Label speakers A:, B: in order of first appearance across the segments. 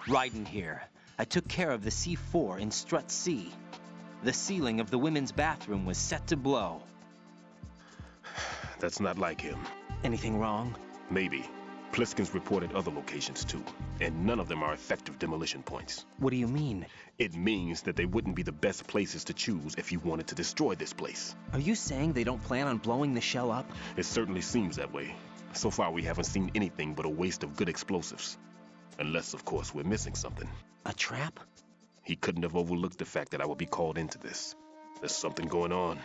A: Raiden here. I took care of the C4 in Strut C. The ceiling of the women's bathroom was set to blow.
B: That's not like him.
A: Anything wrong?
B: Maybe. Pliskin's reported other locations too, and none of them are effective demolition points.
A: What do you mean?
B: It means that they wouldn't be the best places to choose if you wanted to destroy this place.
A: Are you saying they don't plan on blowing the shell up?
B: It certainly seems that way. So far we haven't seen anything but a waste of good explosives. Unless, of course, we're missing something.
A: A trap?
B: He couldn't have overlooked the fact that I would be called into this. There's something going on.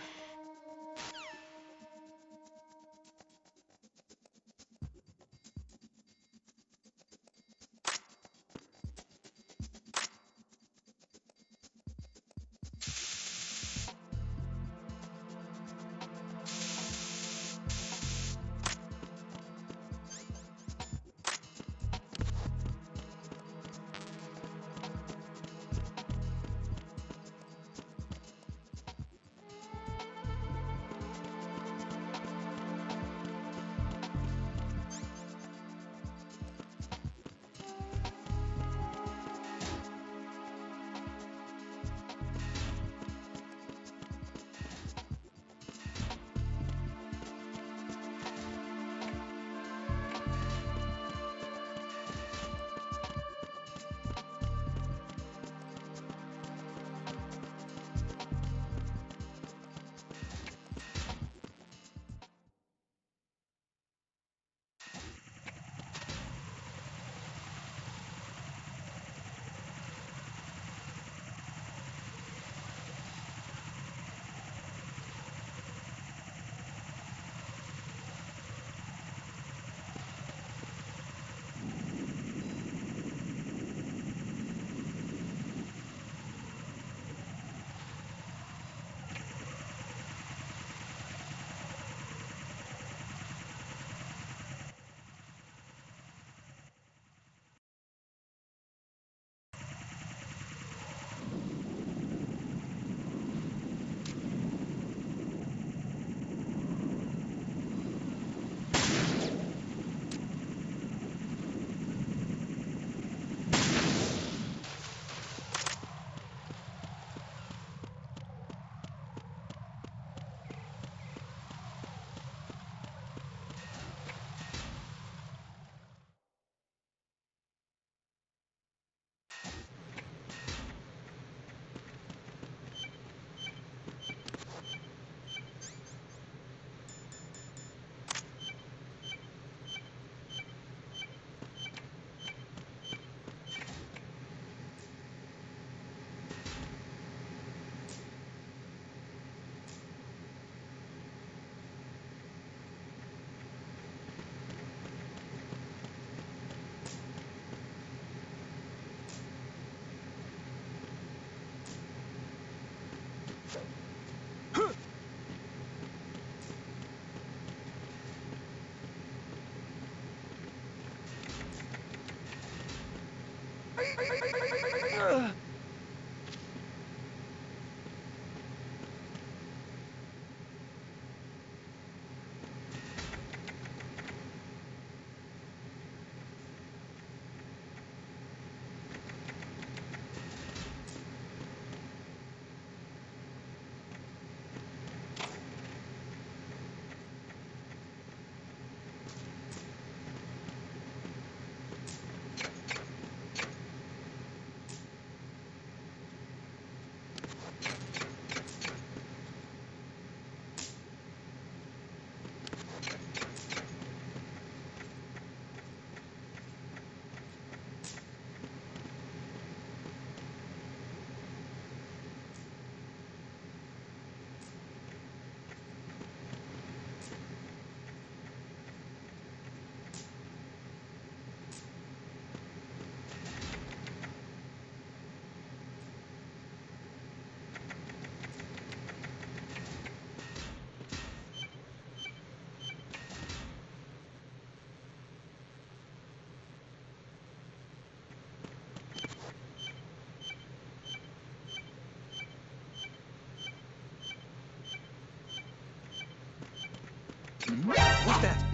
A: What's that?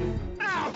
C: Ow!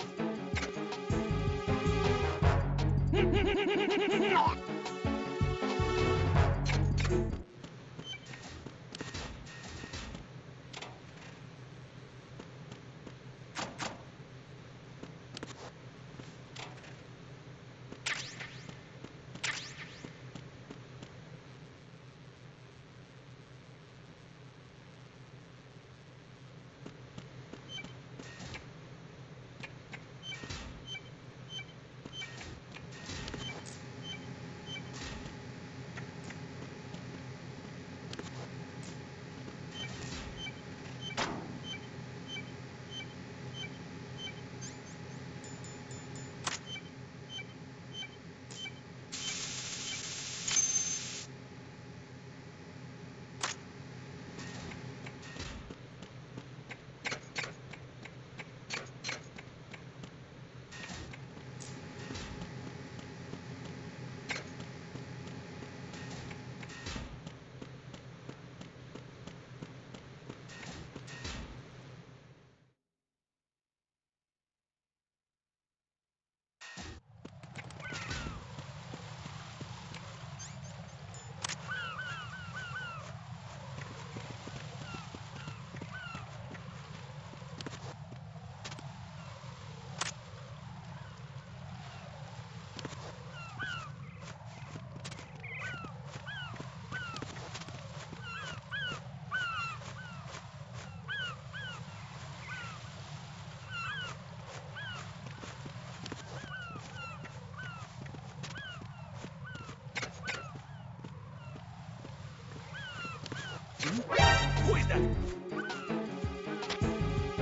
C: Who is that?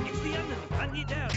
C: It's the enemy. I need help.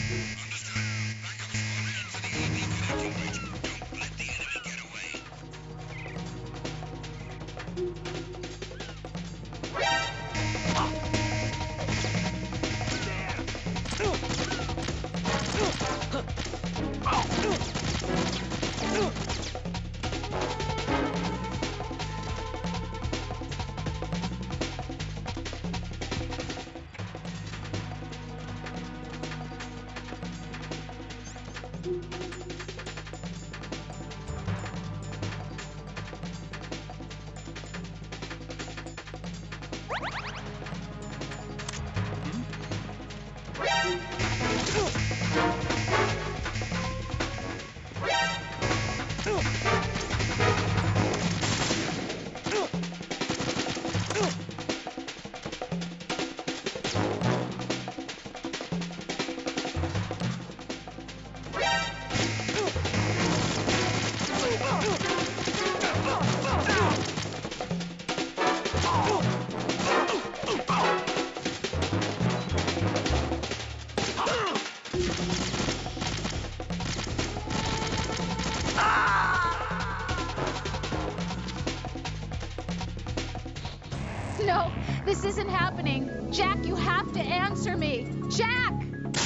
D: No, this isn't happening. Jack, you have to answer me. Jack!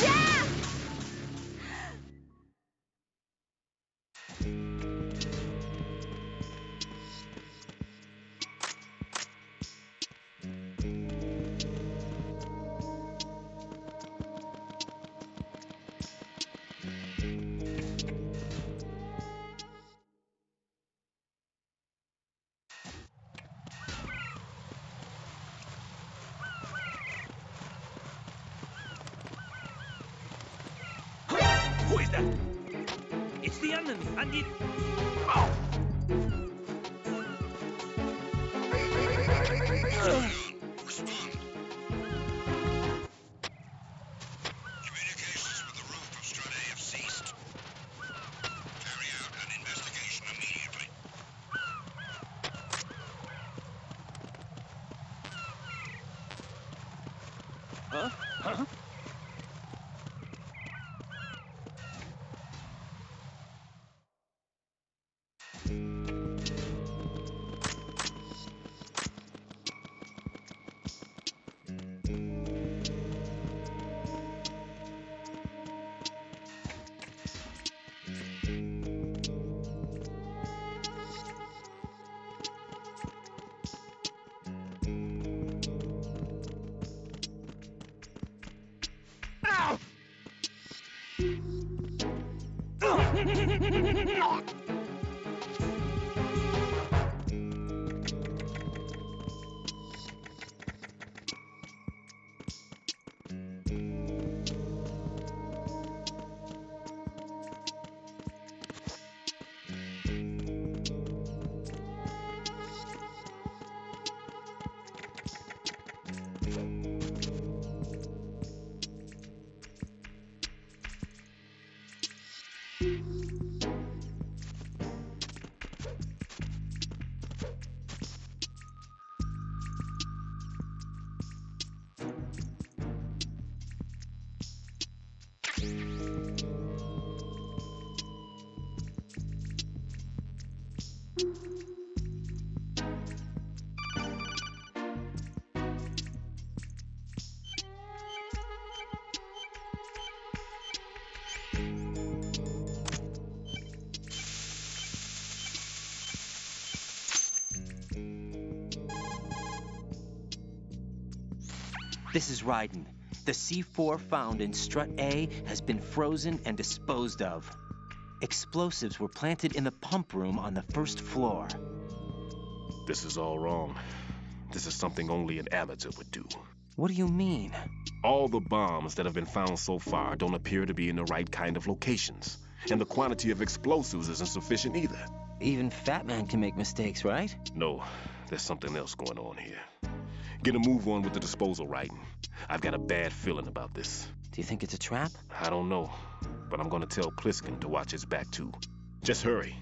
D: Jack!
C: Who is that? It's the enemy. I need...
E: Communications with the roof of Strut A have ceased. Carry out an investigation immediately.
C: Huh? Huh?
A: This is Raiden. The C4 found in Strut A has been frozen and disposed of. Explosives were planted in the pump room on the first floor.
B: This is all wrong. This is something only an amateur would do.
A: What do you mean?
B: All the bombs that have been found so far don't appear to be in the right kind of locations. And the quantity of explosives isn't sufficient either.
A: Even Fat Man can make mistakes, right?
B: No, there's something else going on here. Get a move on with the disposal, Raiden. I've got a bad feeling about this.
A: Do you think it's a trap?
B: I don't know, but I'm gonna tell Pliskin to watch his back too. Just hurry.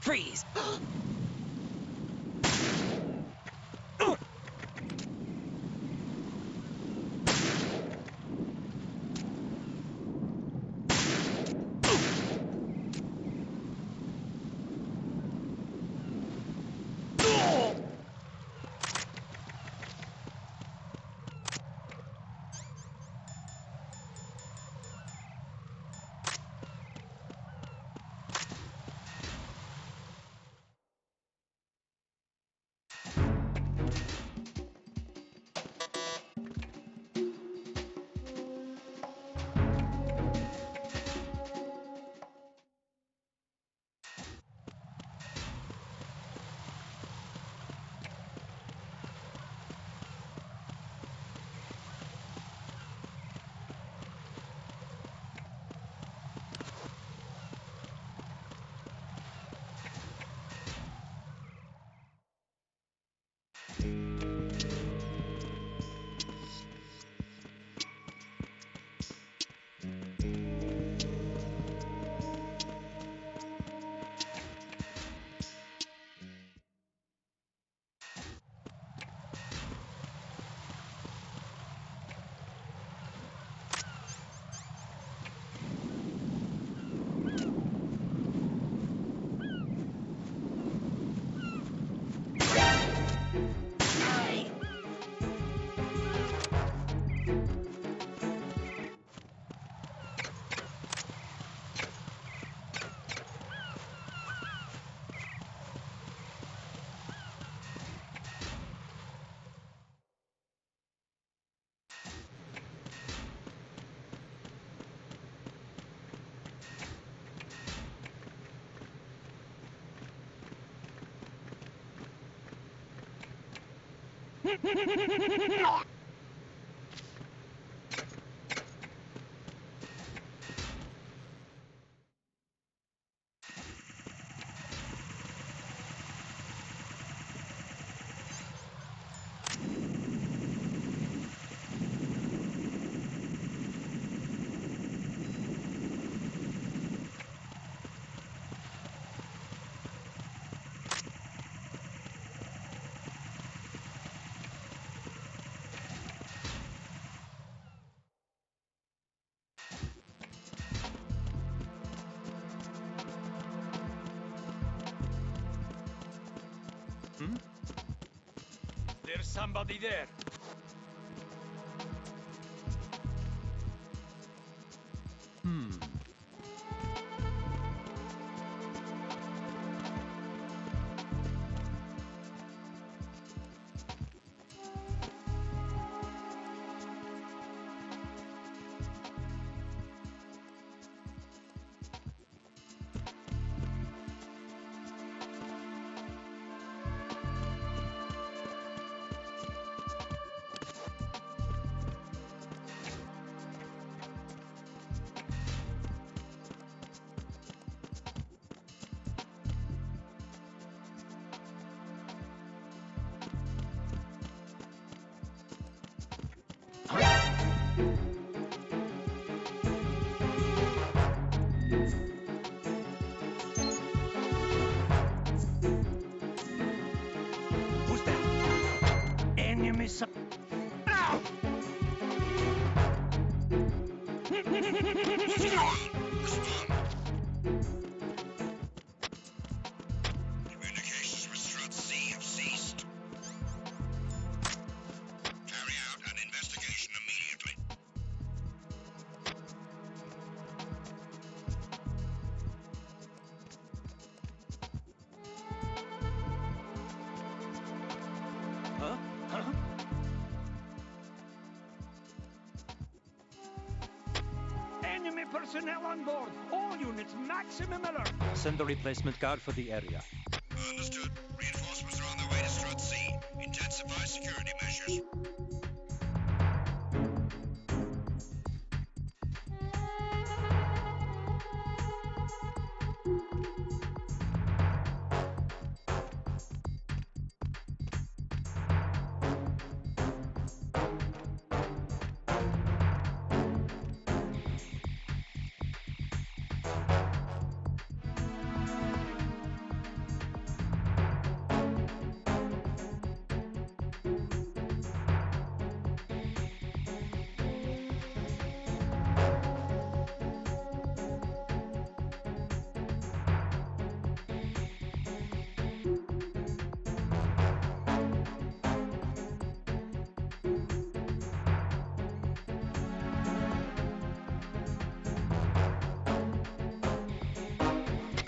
A: Freeze!
C: There's somebody there. Who's that? Enemy so... Ow!
E: Respond. Communications with Strut C have ceased. Carry out an investigation immediately.
C: Huh? Huh? Enemy personnel on board. All units, maximum alert.
F: Send a replacement guard for the area.
E: Understood. Reinforcements are on their way to Strut C. Intensify security measures.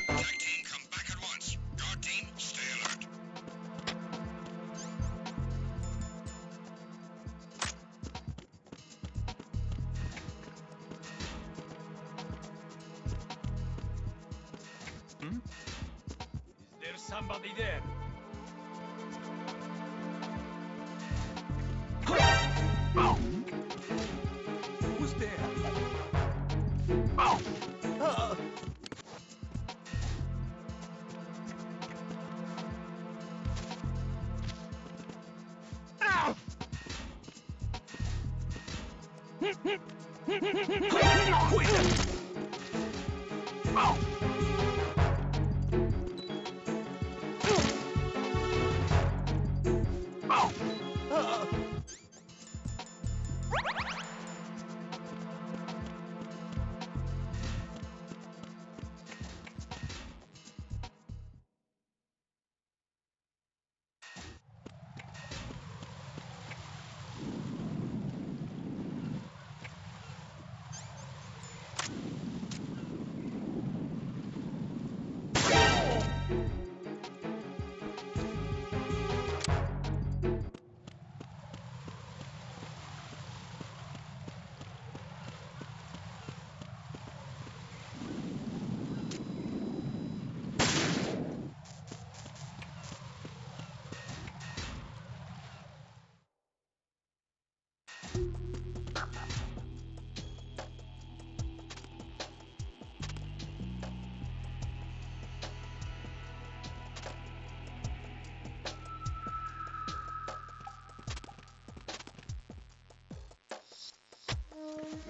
E: Tag team, come back at once. Guard team, stay alert.
C: Is there somebody there? Who's there? Ow! Who is that? Ow!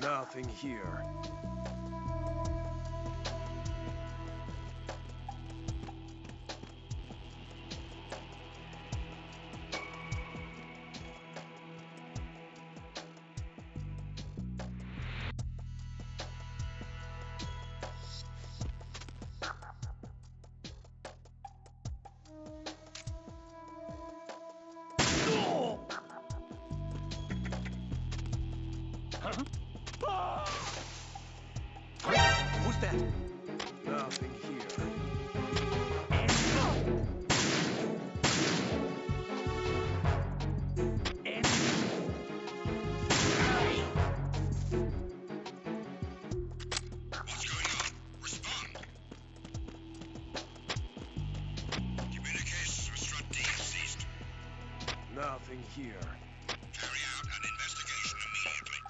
B: Nothing here.
C: Who's that?
B: Nothing here.
E: What's going on? Respond. Communications with Strut D have ceased.
B: Nothing here.
E: Carry out an investigation immediately.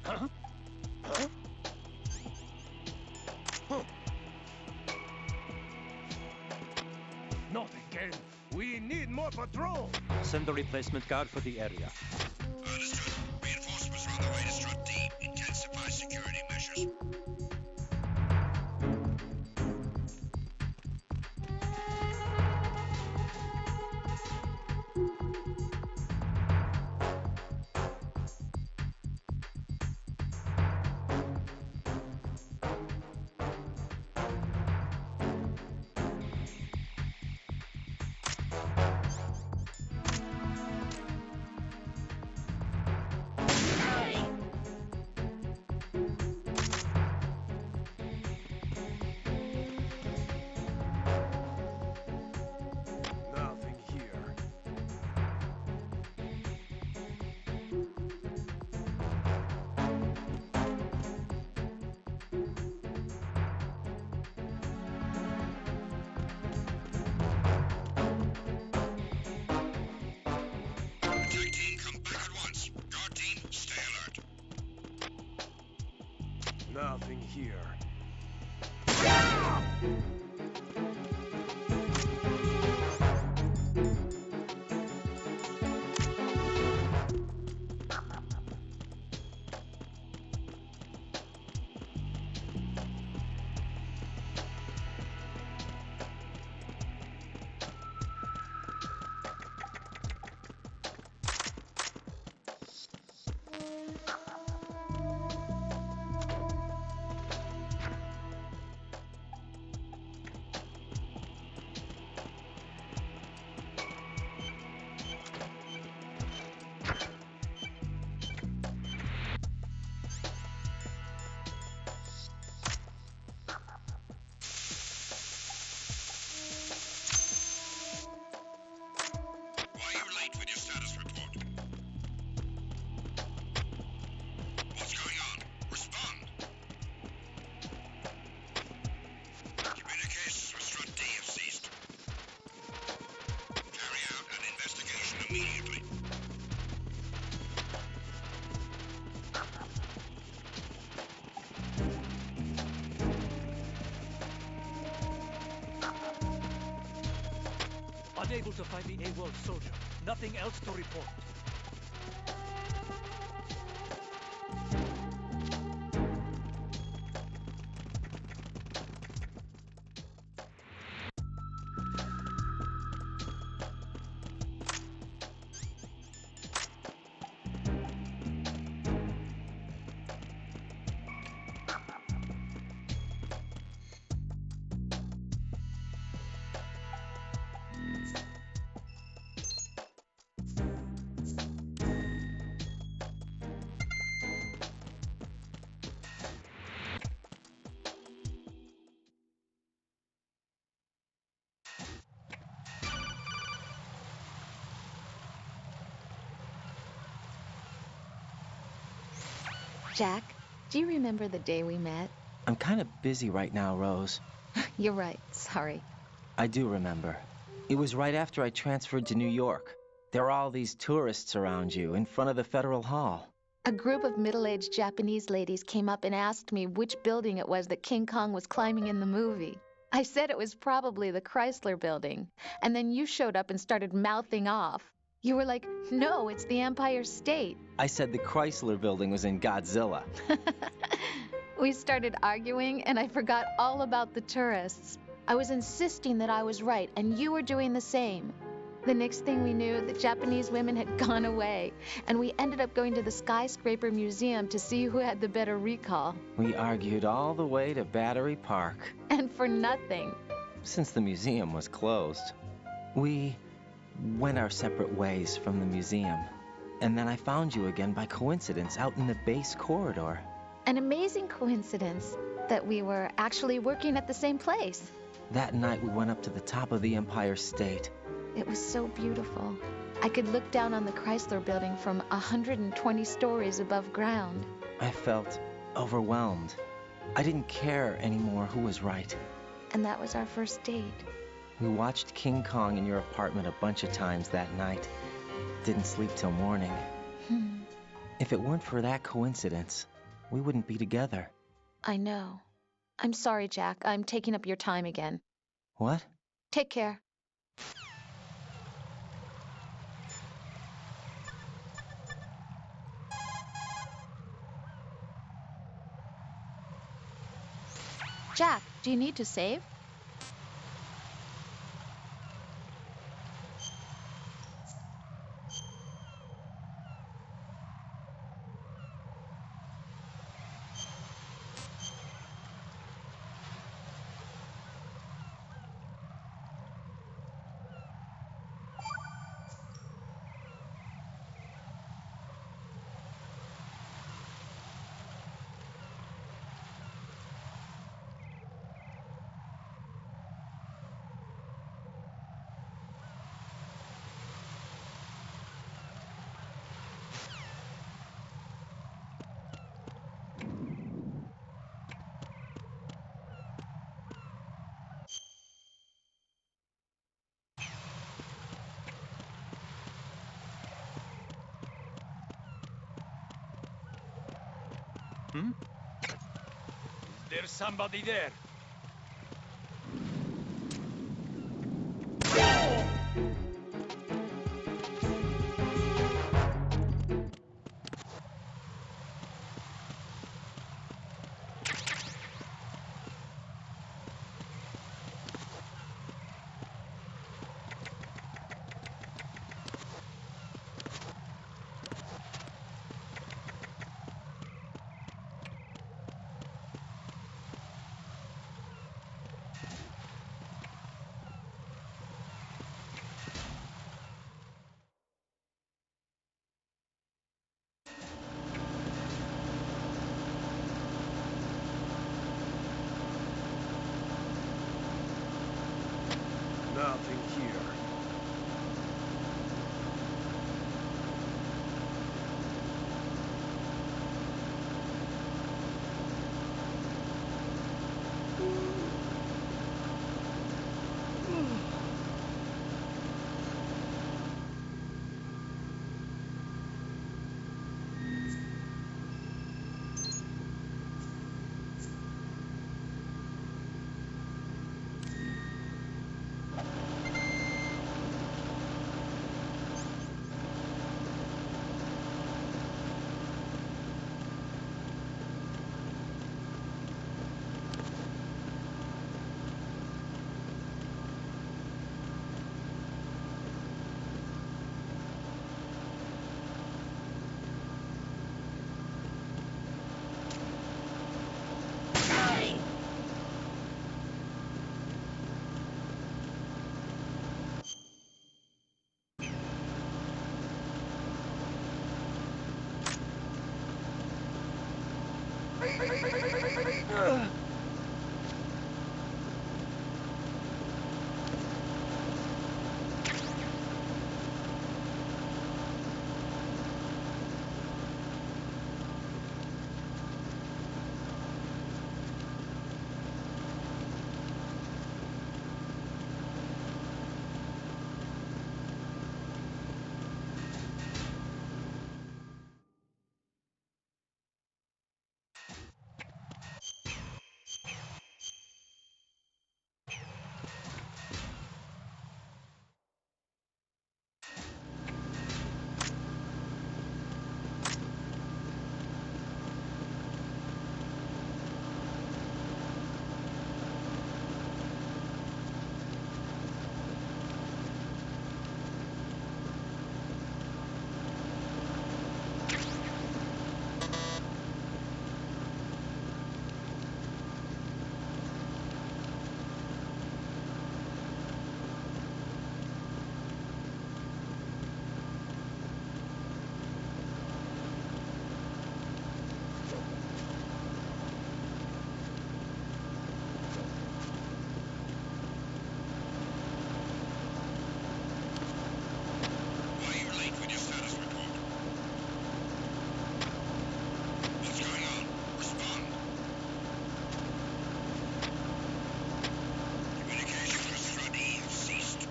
C: Huh? Huh? Ken. We need more patrol.
F: Send a replacement guard for the area.
E: Understood. Reinforcements are on the way to Strut D. Intensify security measures.
C: Nothing here.
E: Attack team, come back at once. Guard team, stay alert.
C: Nothing here.
E: Why are you late with your status report? What's going on? Respond. Communications with Strut D have ceased. Carry out an investigation immediately.
F: Unable to find the AWOL soldier. Nothing else to report.
G: Jack, do you remember the day we met?
A: I'm kind of busy right now, Rose.
G: You're right, sorry.
A: I do remember. It was right after I transferred to New York. There were all these tourists around you in front of the Federal Hall.
G: A group of middle-aged Japanese ladies came up and asked me which building it was that King Kong was climbing in the movie. I said it was probably the Chrysler Building, and then you showed up and started mouthing off. You were like, no, it's the Empire State.
A: I said the Chrysler Building was in Godzilla.
G: We started arguing, and I forgot all about the tourists. I was insisting that I was right, and you were doing the same. The next thing we knew, the Japanese women had gone away, and we ended up going to the Skyscraper Museum to see who had the better recall.
A: We argued all the way to Battery Park.
G: And for nothing.
A: Since the museum was closed, we went our separate ways from the museum. And then I found you again by coincidence out in the base corridor.
G: An amazing coincidence that we were actually working at the same place.
A: That night we went up to the top of the Empire State.
G: It was so beautiful. I could look down on the Chrysler Building from 120 stories above ground.
A: I felt overwhelmed. I didn't care anymore who was right.
G: And that was our first date.
A: We watched King Kong in your apartment a bunch of times that night. Didn't sleep till morning. If it weren't for that coincidence, we wouldn't be together.
G: I know. I'm sorry, Jack. I'm taking up your time again.
A: What?
G: Take care. Jack, do you need to save?
F: There's somebody there.
B: Nothing here.
E: Why are you late with your status report? What's going on? Respond. Communications with Strut E have ceased.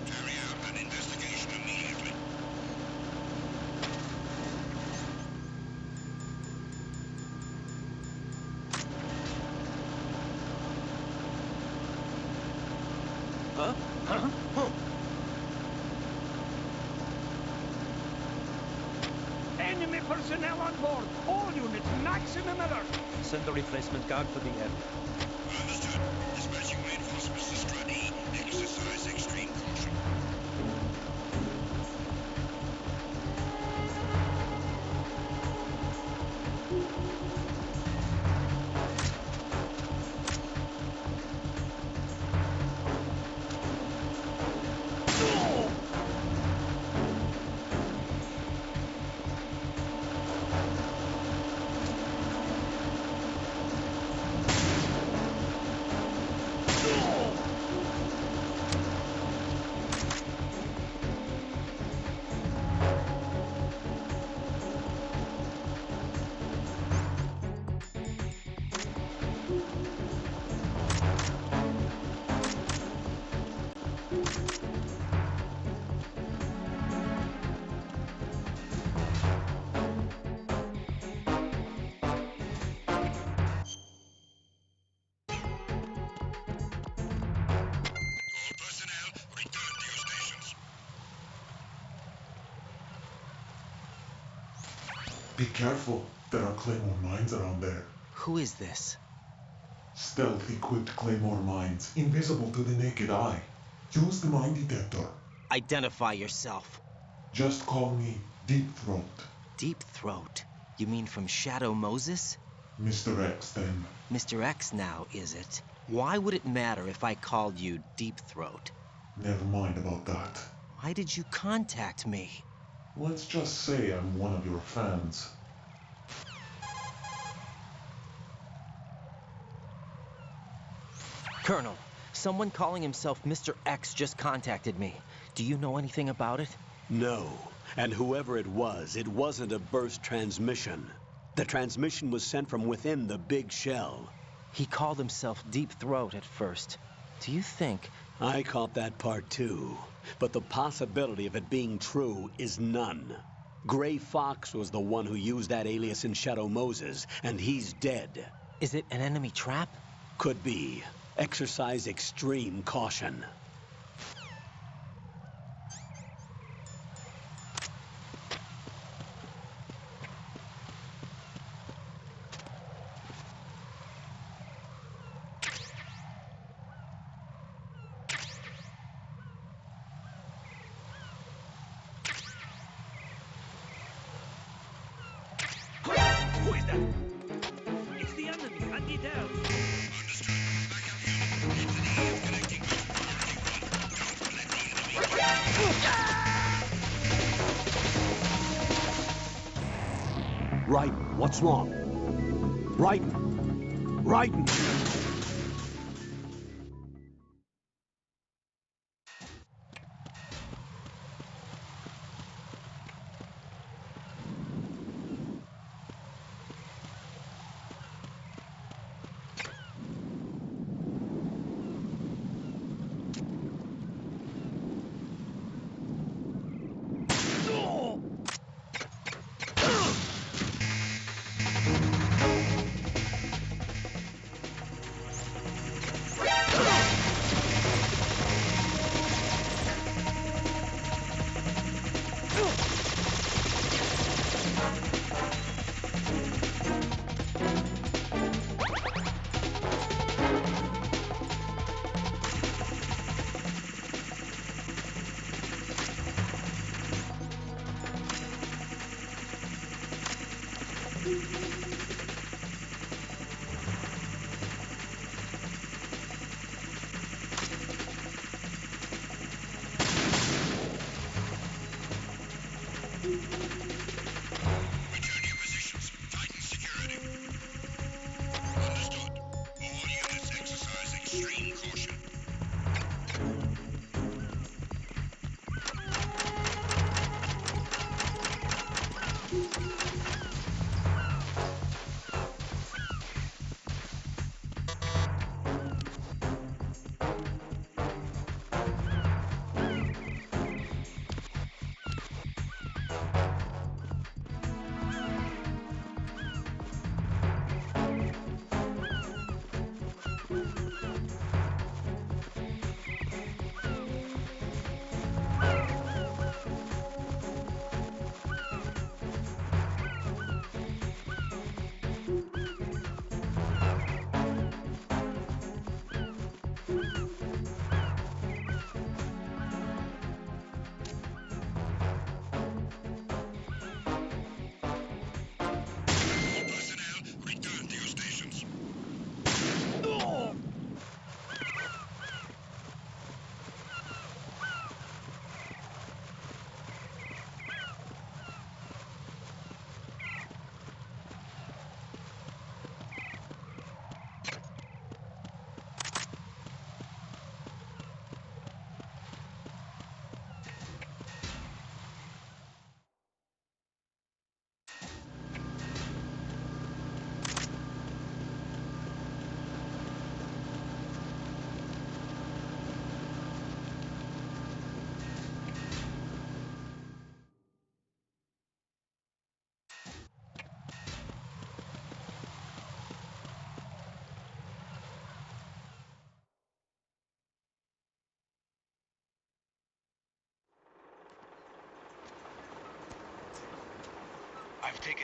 E: Carry out an investigation immediately.
A: Huh? Huh? Huh?
C: Enemy personnel on board. All units, maximum alert.
F: Send a replacement guard to the area.
E: Understood. Dispatching reinforcements to Strut E. Exercise extreme caution. Personnel, return to your stations.
H: Be careful. There are Claymore mines around there.
A: Who is this?
H: Stealth-equipped Claymore mines, invisible to the naked eye. Use the mine detector.
A: Identify yourself.
H: Just call me Deep Throat.
A: Deep Throat? You mean from Shadow Moses?
H: Mr. X, then.
A: Mr. X now, is it? Why would it matter if I called you Deep Throat?
H: Never mind about that.
A: Why did you contact me?
H: Let's just say I'm one of your fans.
A: Colonel, someone calling himself Mr. X just contacted me. Do you know anything about it?
I: No. And whoever it wasn't a burst transmission. The transmission was sent from within the big shell.
A: He called himself Deep Throat at first. Do you think...
I: I caught that part too. But the possibility of it being true is none. Gray Fox was the one who used that alias in Shadow Moses, and he's dead.
A: Is it an enemy trap?
I: Could be. Exercise extreme caution.
C: Who is that? It's the enemy. I need help.
E: Understood. Backup unit. Into the EF connecting to priority 1. Don't let the enemy.
I: Raiden, what's wrong? Raiden! Raiden!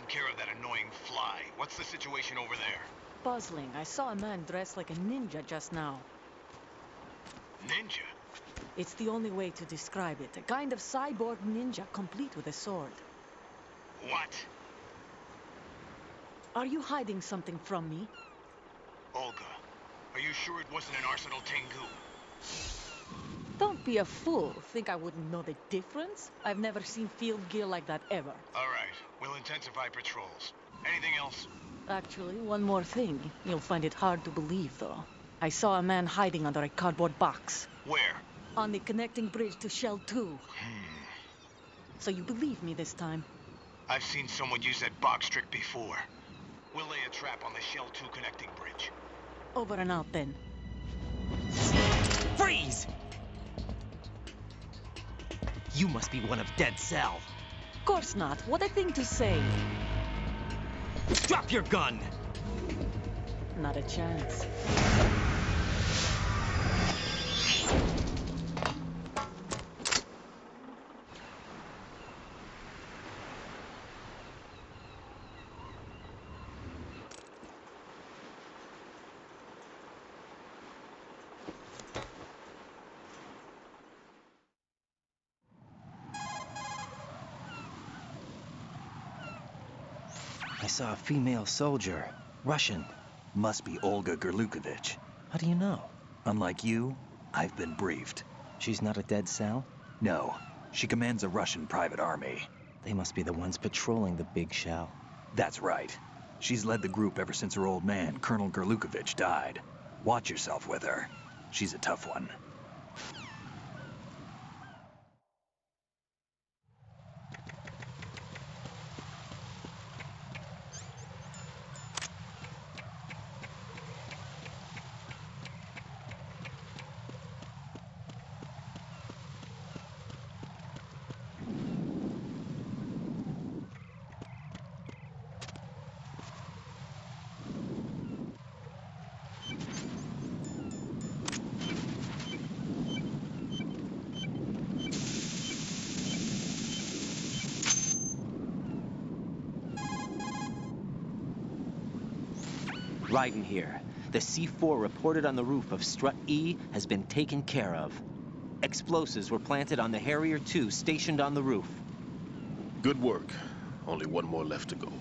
E: taken care of that annoying fly. What's the situation over there?
J: Puzzling. I saw a man dressed like a ninja just now.
E: Ninja?
J: It's the only way to describe it. A kind of cyborg ninja, complete with a sword.
E: What?
J: Are you hiding something from me?
E: Olga, are you sure it wasn't an Arsenal Tengu?
J: Don't be a fool. Think I wouldn't know the difference? I've never seen field gear like that ever.
E: All right, we'll intensify patrols. Anything else?
J: Actually, one more thing. You'll find it hard to believe, though. I saw a man hiding under a cardboard box.
E: Where?
J: On the connecting bridge to Shell 2. So you believe me this time?
E: I've seen someone use that box trick before. We'll lay a trap on the Shell 2 connecting bridge.
J: Over and out, then.
A: Freeze! You must be one of Dead Cell.
J: Of course not. What a thing to say.
A: Drop your gun!
J: Not a chance.
A: I saw a female soldier. Russian.
K: Must be Olga Gerlukovich.
A: How do you know?
K: Unlike you, I've been briefed.
A: She's not a Dead Cell?
K: No, she commands a Russian private army.
A: They must be the ones patrolling the big shell.
K: That's right. She's led the group ever since her old man, Colonel Gerlukovich, died. Watch yourself with her. She's a tough one.
A: Raiden here. The C4 reported on the roof of Strut E has been taken care of. Explosives were planted on the Harrier 2 stationed on the roof.
B: Good work. Only one more left to go.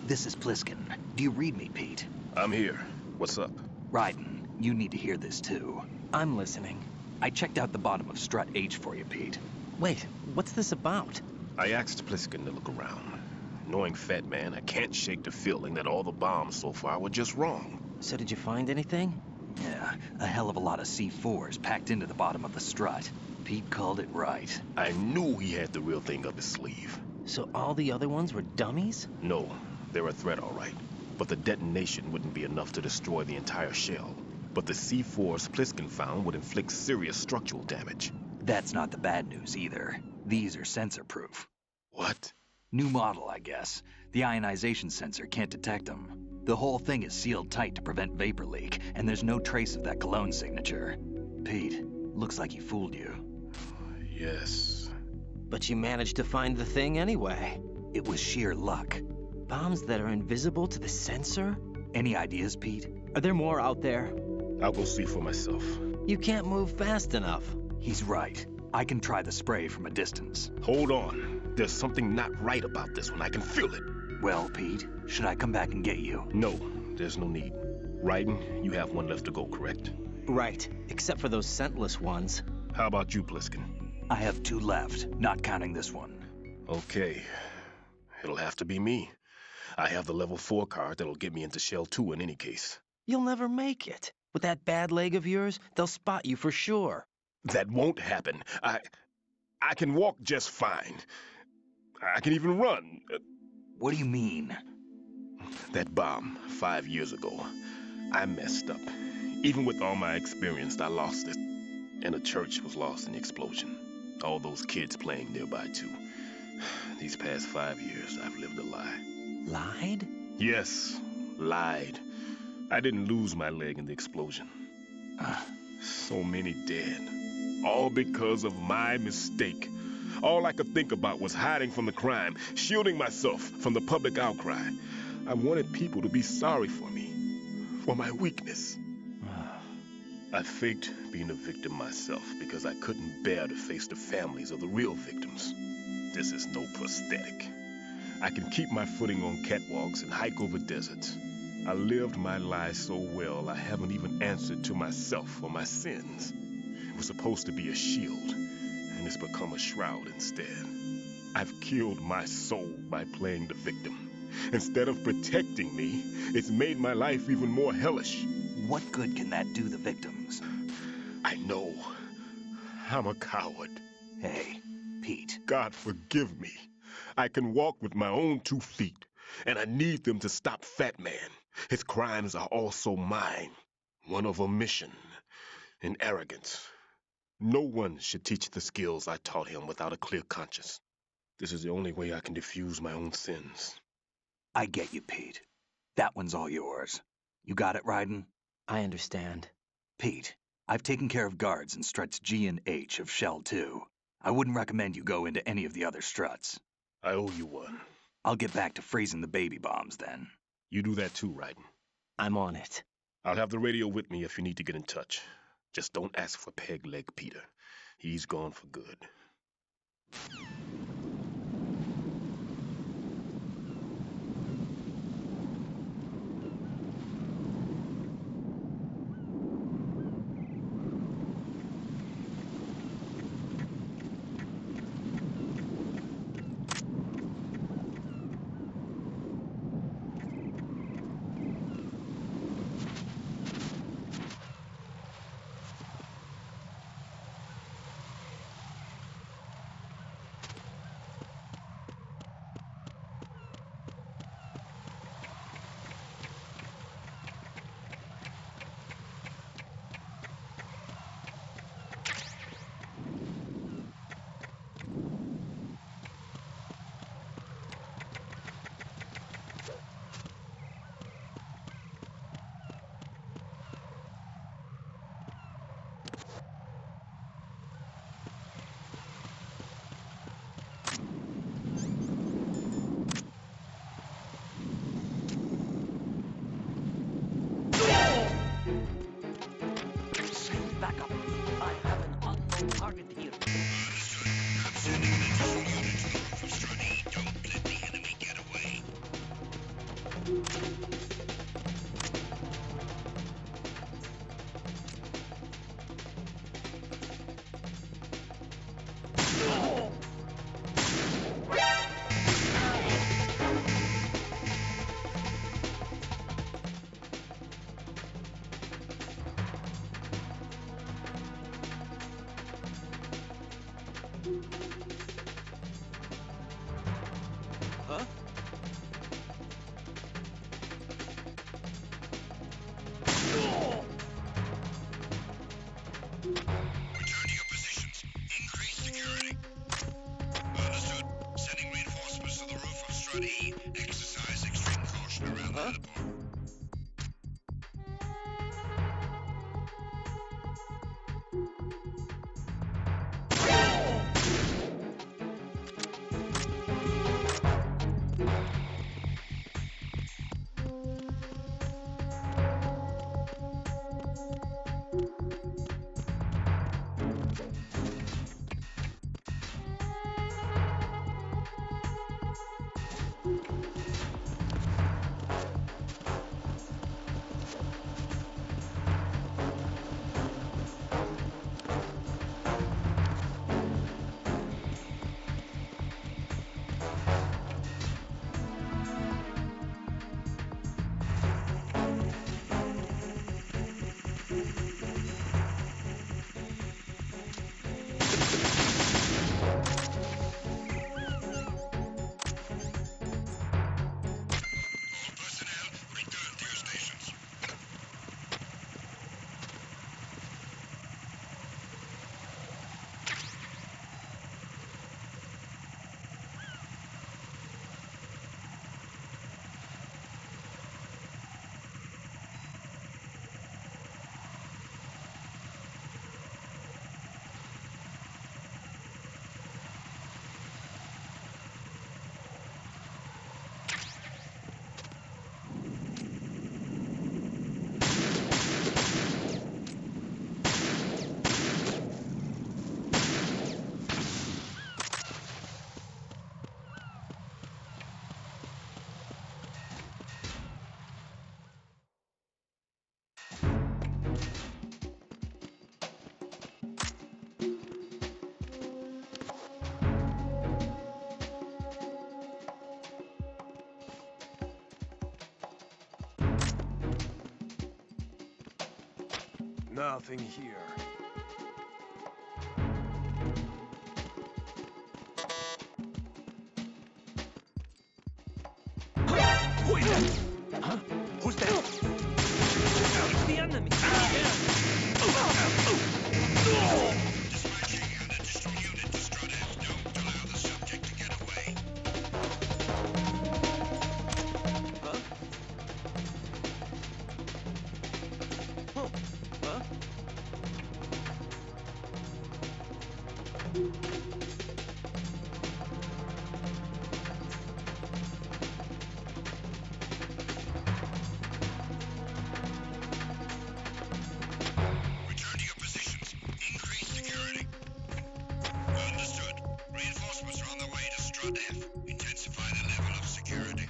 K: This is Pliskin. Do you read me, Pete?
B: I'm here. What's up?
K: Raiden, you need to hear this too.
A: I'm listening.
K: I checked out the bottom of Strut H for you, Pete.
A: Wait, what's this about?
B: I asked Pliskin to look around. Knowing Fat Man, I can't shake the feeling that all the bombs so far were just wrong.
A: So did you find anything?
K: Yeah, a hell of a lot of C4s packed into the bottom of the strut. Pete called it right.
B: I knew he had the real thing up his sleeve.
A: So all the other ones were dummies?
B: No, they're a threat, all right. But the detonation wouldn't be enough to destroy the entire shell. But the C4s Pliskin found would inflict serious structural damage.
K: That's not the bad news either. These are sensor-proof.
B: What?
K: New model, I guess. The ionization sensor can't detect them. The whole thing is sealed tight to prevent vapor leak, and there's no trace of that cologne signature. Pete, looks like he fooled you.
B: Yes.
A: But you managed to find the thing anyway.
K: It was sheer luck.
A: Bombs that are invisible to the sensor?
K: Any ideas, Pete?
A: Are there more out there?
B: I'll go see for myself.
A: You can't move fast enough.
K: He's right. I can try the spray from a distance.
B: Hold on. There's something not right about this one. I can feel it.
K: Well, Pete, should I come back and get you?
B: No, there's no need. Raiden, you have one left to go, correct?
A: Right, except for those scentless ones.
B: How about you, Pliskin?
K: I have 2 left, not counting this one.
B: Okay. It'll have to be me. I have the level 4 card that'll get me into Shell 2 in any case.
A: You'll never make it. With that bad leg of yours, they'll spot you for sure.
B: That won't happen. I can walk just fine. I can even run.
K: What do you mean?
B: That bomb 5 years ago. I messed up. Even with all my experience, I lost it. And the church was lost in the explosion. All those kids playing nearby, too. These past 5 years, I've lived a lie.
A: Lied?
B: Yes, lied. I didn't lose my leg in the explosion. So many dead. All because of my mistake. All I could think about was hiding from the crime, shielding myself from the public outcry. I wanted people to be sorry for me, for my weakness. I faked being a victim myself because I couldn't bear to face the families of the real victims. This is no prosthetic. I can keep my footing on catwalks and hike over deserts. I lived my life so well I haven't even answered to myself for my sins. It was supposed to be a shield, and it's become a shroud instead. I've killed my soul by playing the victim. Instead of protecting me, it's made my life even more hellish.
K: What good can that do the victims?
B: I know. I'm a coward.
K: Hey, Pete.
B: God forgive me. I can walk with my own 2 feet, and I need them to stop Fat Man. His crimes are also mine. One of omission and arrogance. No one should teach the skills I taught him without a clear conscience. This is the only way I can diffuse my own sins.
K: I get you, Pete. That one's all yours. You got it, Raiden?
A: I understand.
K: Pete, I've taken care of guards in struts G and H of Shell 2. I wouldn't recommend you go into any of the other struts.
B: I owe you one.
K: I'll get back to freezing the baby bombs then.
B: You do that too, Raiden.
A: I'm on it.
B: I'll have the radio with me if you need to get in touch. Just don't ask for Peg Leg Peter. He's gone for good.
F: Back up. I have an unknown target here.
E: I'm sending additional units to the roof of Strut E. Don't let the enemy get away.
F: Huh?
E: Return to your positions. Increase security. Understood. Sending reinforcements to the roof of Strut E. Exercise extreme caution around the heliport.
L: Nothing here.
C: Who is that? Huh? Who's that? It's the enemy.
E: Dispatching an additional unit to Strut F. Don't allow the subject to get away.
C: Huh? Huh? Huh?
E: Return to your positions. Increase security. Understood. Reinforcements are on the way to Strut F. Intensify the level of security.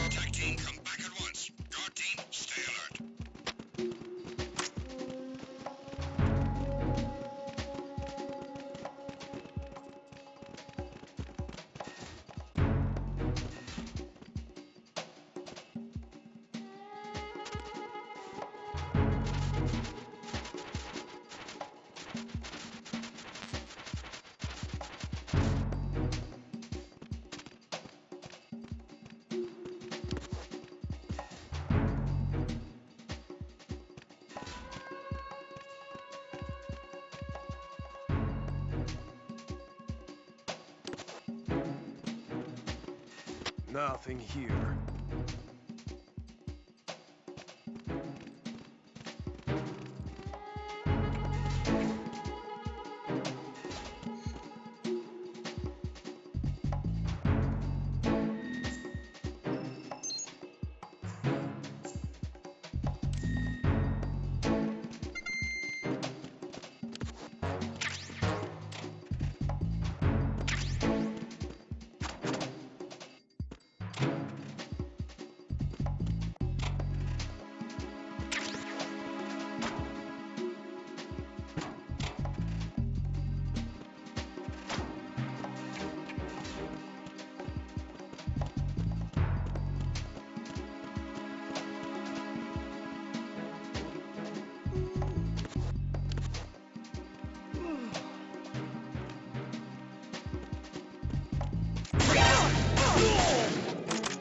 E: Attack team, come back at once. Guard team, stay alert.
L: Nothing here.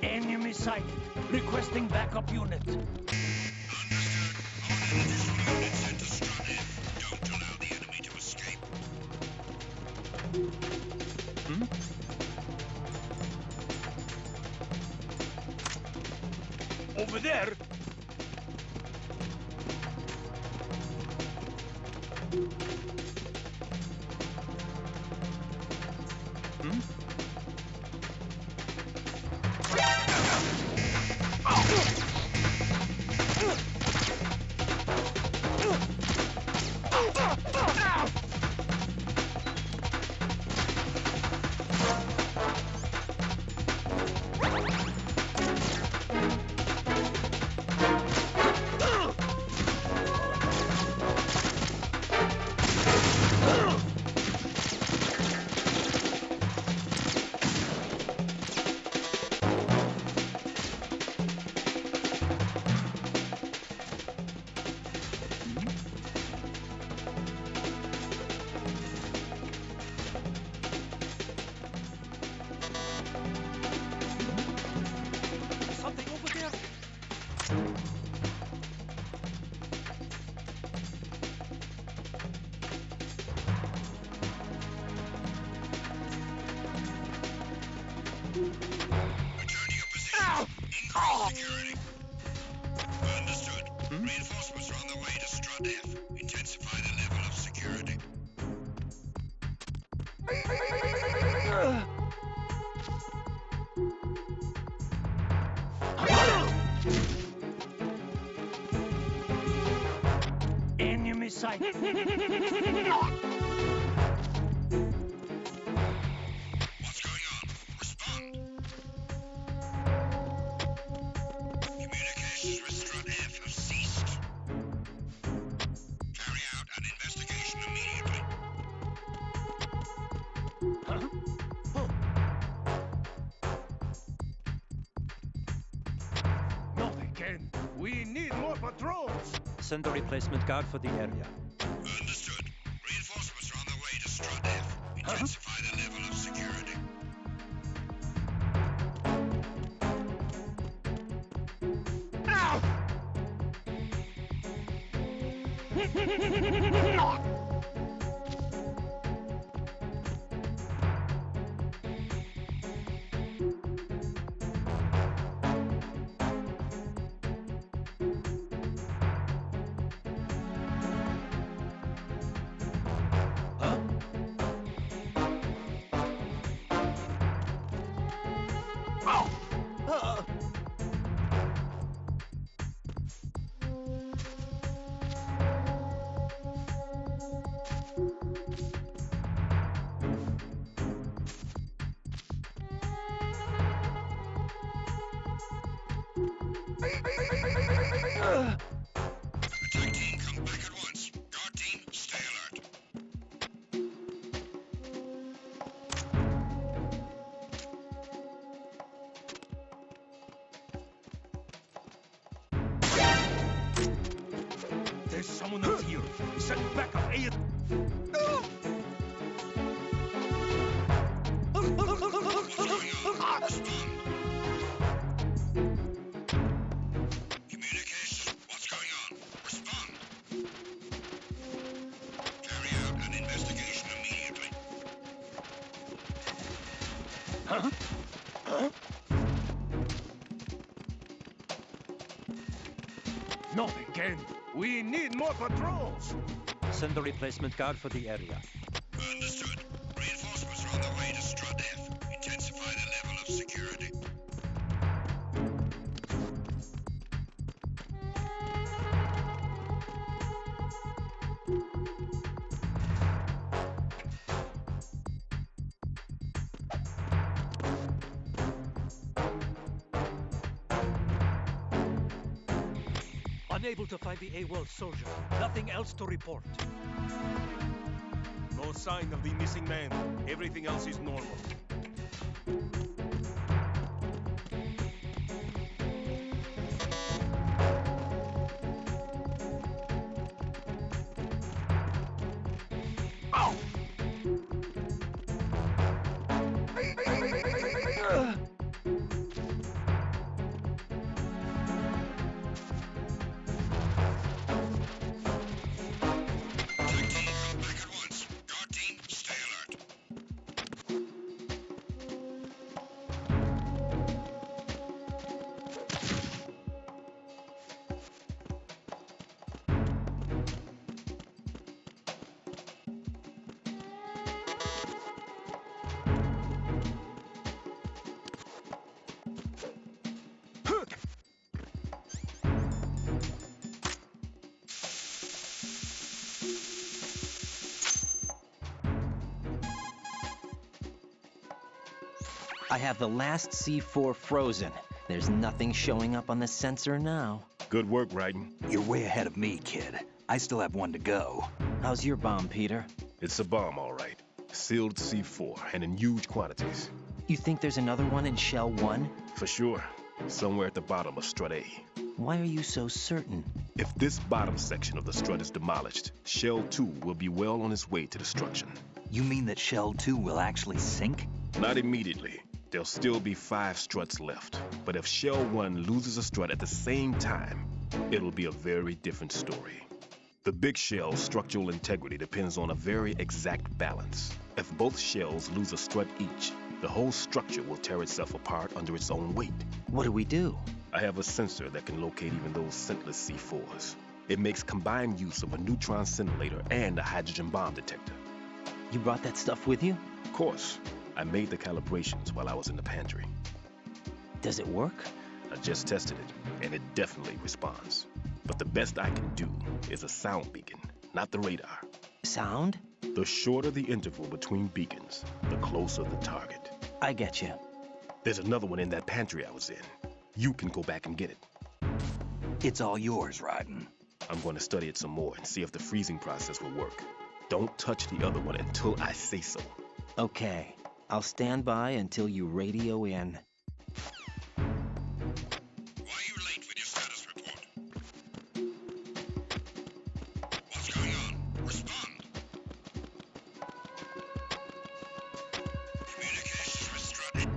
C: Enemy sighted. Requesting backup unit.
E: Understood. Order additional units sent to Strut F. Don't allow the enemy to escape.
C: Over there.
E: security. Understood. Reinforcements are on the way to Strut F. Intensify the level of security.
C: Enemy sight.
E: What's going on? Respond. Communications with Strut F have ceased. Carry out an investigation immediately.
C: Not again. We need more patrols.
L: Send a replacement guard for the area.
E: Understood. Reinforcements are on the way to Strut F. Intensify the level of security. Attack team, come back at once. Guard team, stay alert.
C: There's someone else here. Send backup AS.
E: What's going on? Respond. Communications, what's going on? Respond. Carry out an investigation immediately.
C: Not again. We need more patrols.
L: Send a replacement guard for the area.
E: Understood. Reinforcements are on the way to Strut F. Intensify the level of security.
F: Unable to find the AWOL soldier. Nothing else to report.
B: No sign of the missing man. Everything else is normal.
E: Attack team, come back at once. Guard team, stay alert.
A: I have the last C4 frozen. There's nothing showing up on the sensor now.
B: Good work, Raiden.
K: You're way ahead of me, kid. I still have one to go.
A: How's your bomb, Peter?
B: It's a bomb, all right. Sealed C4, and in huge quantities.
A: You think there's another one in Shell 1?
B: For sure. Somewhere at the bottom of Strut A.
A: Why are you so certain?
B: If this bottom section of the strut is demolished, Shell 2 will be well on its way to destruction.
K: You mean that Shell 2 will actually sink?
B: Not immediately. There'll still be 5 struts left. But if Shell 1 loses a strut at the same time, it'll be a very different story. The big shell's structural integrity depends on a very exact balance. If both shells lose a strut each, the whole structure will tear itself apart under its own weight.
A: What do we do?
B: I have a sensor that can locate even those scentless C4s. It makes combined use of a neutron scintillator and a hydrogen bomb detector.
A: You brought that stuff with you?
B: Of course. I made the calibrations while I was in the pantry.
A: Does it work?
B: I just tested it, and it definitely responds. But the best I can do is a sound beacon, not the radar.
A: Sound?
B: The shorter the interval between beacons, the closer the target.
A: I get you.
B: There's another one in that pantry I was in. You can go back and get it.
K: It's all yours, Raiden.
B: I'm going to study it some more and see if the freezing process will work. Don't touch the other one until I say so.
A: Okay. I'll stand by until you radio in.
E: Why are you late with your status report? What's going on? Respond. Communications with Strut.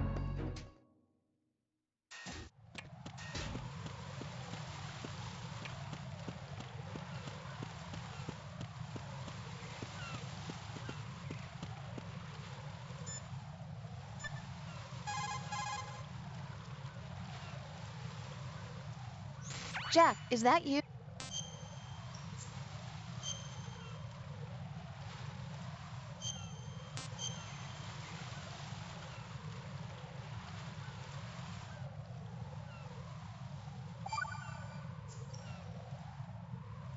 G: Jack, is that you?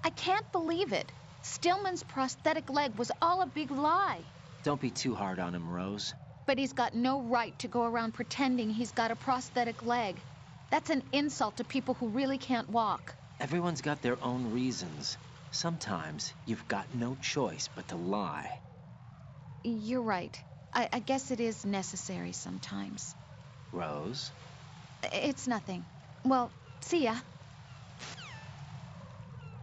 G: I can't believe it. Stillman's prosthetic leg was all a big lie.
A: Don't be too hard on him, Rose.
G: But he's got no right to go around pretending he's got a prosthetic leg. That's an insult to people who really can't walk.
A: Everyone's got their own reasons. Sometimes you've got no choice but to lie.
G: You're right. I guess it is necessary sometimes.
A: Rose?
G: It's nothing. Well, see ya.